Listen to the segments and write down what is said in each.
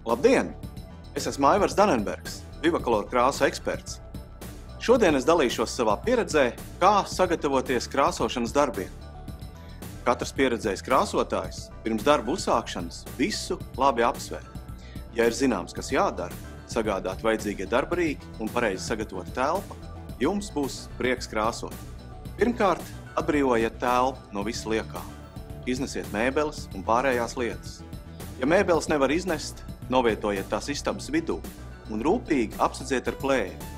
Labdien! Es esmu Aivars Danenbergs, Vivacolor krāsu eksperts. Šodien es dalīšos savā pieredzē, kā sagatavoties krāsošanas darbiem. Katrs pieredzējis krāsotājs pirms darba uzsākšanas visu labi apsver. Ja ir zināms, kas jādara, sagādāt vajadzīgie darba rīki un pareizi sagatavot telpu, jums būs prieks krāsot. Pirmkārt, atbrīvojiet telpu no visa liekā. Iznesiet mēbeles un pārējās lietas. Ja mēbeles nevar iznest, novietojiet tās istabas vidū un rūpīgi apsedziet ar plēvi.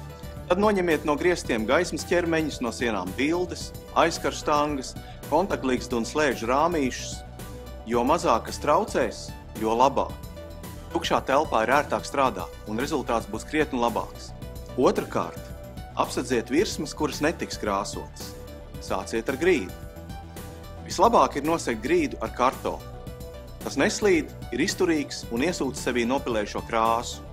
Tad noņemiet no griestiem gaismas ķermeņus, no sienām bildes, aizkaru stangas, kontaktlīgstu un slēdžu rāmīšus. Jo mazāk kas traucēs, jo labāk. Tukšā telpā ir ērtāk strādāt un rezultāts būs krietni labāks. Otrakārt, apsedziet virsmas, kuras netiks krāsotas. Sāciet ar grīdu. Vislabāk ir nosegt grīdu ar kartonu. Tas neslīd, ir izturīgs un iesūta sevī nopilējušo krāsu.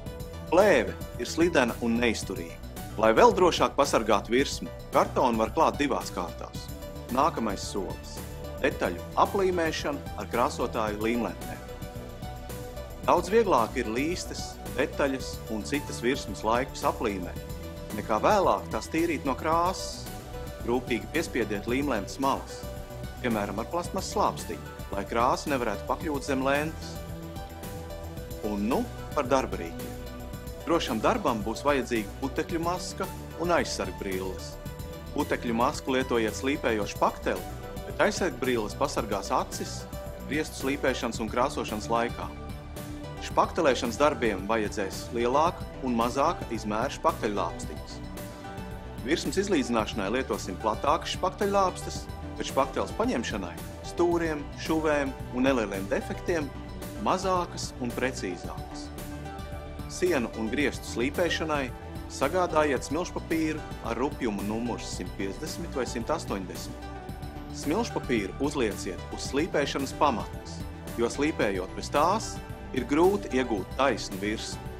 Plēve ir slidena un neizturīga. Lai vēl drošāk pasargātu virsmu, kartonu var klāt divās kārtās. Nākamais solis – detaļu aplīmēšana ar krāsotāju līmlentnēm. Daudz vieglāk ir līstes, detaļas un citas virsmas laikus aplīmēt, nekā vēlāk tās tīrīt no krāsas. Rūpīgi piespiediet līmlentes malas, piemēram ar plastmasas slāpstiņu, lai krāsa nevarētu pakļūt zem lentes. Un par darba rīkiem. Drošam darbam būs vajadzīga putekļu maska un aizsargbrilles. Putekļu masku lietojiet slīpējošu pakteli, bet aizsargbrilles pasargās acis, griestu slīpēšanas un krāsošanas laikā. Špaktelēšanas darbiem vajadzēs lielāka un mazāka izmēra špakteļlāpstiņas. Virsmas izlīdzināšanai lietosim platākas špakteļlāpstes, bet špakteles paņemšanai, stūriem, šuvēm un nelieliem defektiem mazākas un precīzākas. Sienu un griestu slīpēšanai sagādājiet smilšpapīru ar rupjumu numurs 150 vai 180. Smilšpapīru uzlieciet uz slīpēšanas pamatnes, jo slīpējot bez tās ir grūti iegūt taisnu virsmu.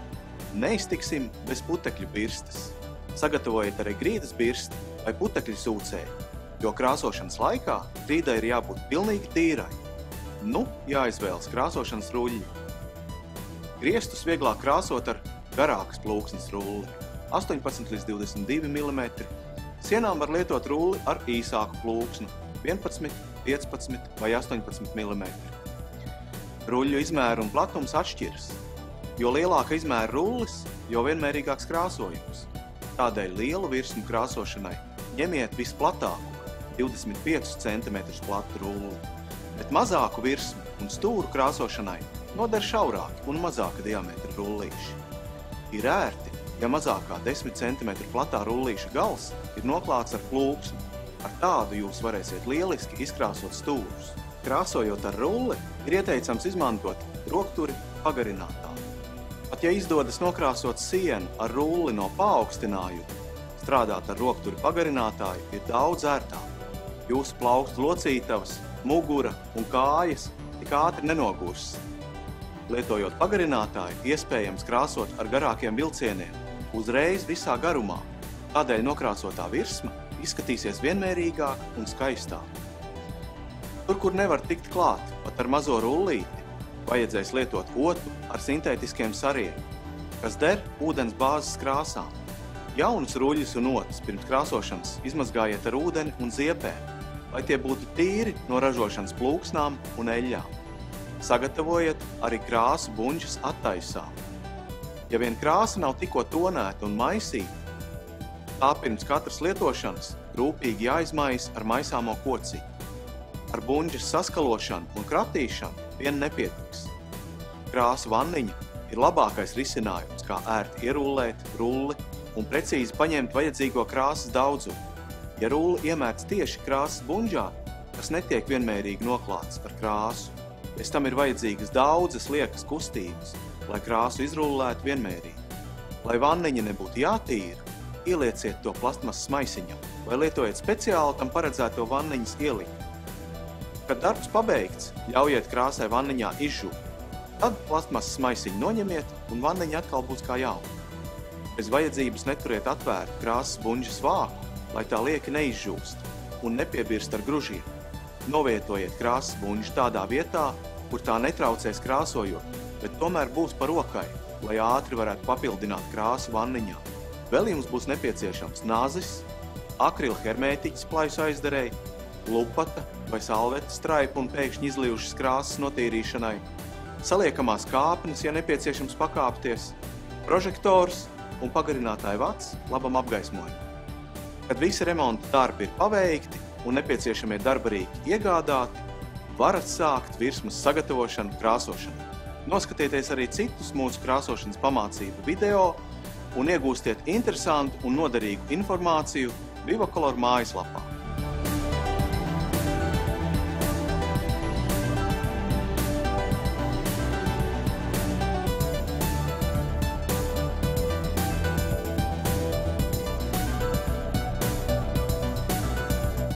Neiztiksim bez putekļu birstes. Sagatavojiet arī grīdas birsti vai putekļu sūcēju, jo krāsošanas laikā grīdai ir jābūt pilnīgi tīrai. Jāizvēlas krāsošanas ruļļi. Griestus vieglāk krāsot ar garākas plūksnes rulli, 18 līdz 22 mm. Sienām var lietot rulli ar īsāku plūksnu, 11, 15 vai 18 mm. Ruļļu izmēru un platums atšķiras. Jo lielāka izmēra rullis, jo vienmērīgāks krāsojums. Tādēļ lielu virsmu krāsošanai ņemiet visplatāku, 25 cm platu rulli, bet mazāku virsmu un stūru krāsošanai noder šaurāki un mazāka diametra rullīši. Ir ērti, ja mazākā 10 cm platā rullīša gals ir noklāts ar plūksnu. Ar tādu jūs varēsiet lieliski izkrāsot stūrus. Krāsojot ar rulli, ir ieteicams izmantot rokturi pagarinātāju. Pat ja izdodas nokrāsot sienu ar rulli no paaugstinājuma, strādāt ar rokturi pagarinātāju ir daudz ērtāk. Jūsu plaukstu locītavas, mugura un kājas tik ātri nenogurs. Lietojot pagarinātāju, iespējams krāsot ar garākiem vilcieniem, uzreiz visā garumā. Tādēļ nokrāsotā virsma izskatīsies vienmērīgāk un skaistāk. Tur, kur nevar tikt klāt, pat ar mazo rullīti, vajadzēs lietot otu ar sintētiskiem sariem, kas der ūdens bāzes krāsām. Jaunus ruļļus un otas pirms krāsošanas izmazgājiet ar ūdeni un ziepēm, lai tie būtu tīri no ražošanas plūksnām un eļļām. Sagatavojiet arī krāsu buņģes attaisām. Ja vien krāsa nav tikko tonēta un maisīta, tā pirms katras lietošanas rūpīgi jāizmaisa ar maisāmo kociņu. Ar buņģes saskalošanu un kratīšanu vien nepietiks. Krāsu vanniņa ir labākais risinājums, kā ērti ierullēt rulli un precīzi paņemt vajadzīgo krāsas daudzumu. Ja rulli iemērts tieši krāsas buņģā, tas netiek vienmērīgi noklāts ar krāsu. Pēc tam ir vajadzīgas daudzas liekas kustības, lai krāsu izrullētu vienmērīgi. Lai vanniņa nebūtu jātīra, ielieciet to plastmasas maisiņā vai lietojiet speciāli tam paredzēto vanniņas ielikt. Kad darbs pabeigts, ļaujiet krāsai vanniņā izžūt. Tad plastmasas maisiņu noņemiet un vanniņa atkal būs kā jauna. Bez vajadzības neturiet atvērtu krāsas buņģes vāku, lai tā lieki neizžūst un nepiebirst ar gružiem. Novietojiet krāsas buņģi tādā vietā, kur tā netraucēs krāsojot, bet tomēr būs par rokai, lai ātri varētu papildināt krāsu vanniņā. Vēl jums būs nepieciešams nazis, akrila hermētiķis plaisu aizdarēji, lupata vai salvetes straipa un pēkšņi izlijušas krāsas notīrīšanai, saliekamās kāpnes, ja nepieciešams pakāpties, prožektors un pagarinātāja vats labam apgaismojumam. Kad visi remonta darbi ir paveikti un nepieciešamie darbarīki iegādāti, varat sākt virsmas sagatavošanu krāsošanai. Noskatieties arī citus mūsu krāsošanas pamācību video un iegūstiet interesantu un noderīgu informāciju Vivacolor mājaslapā.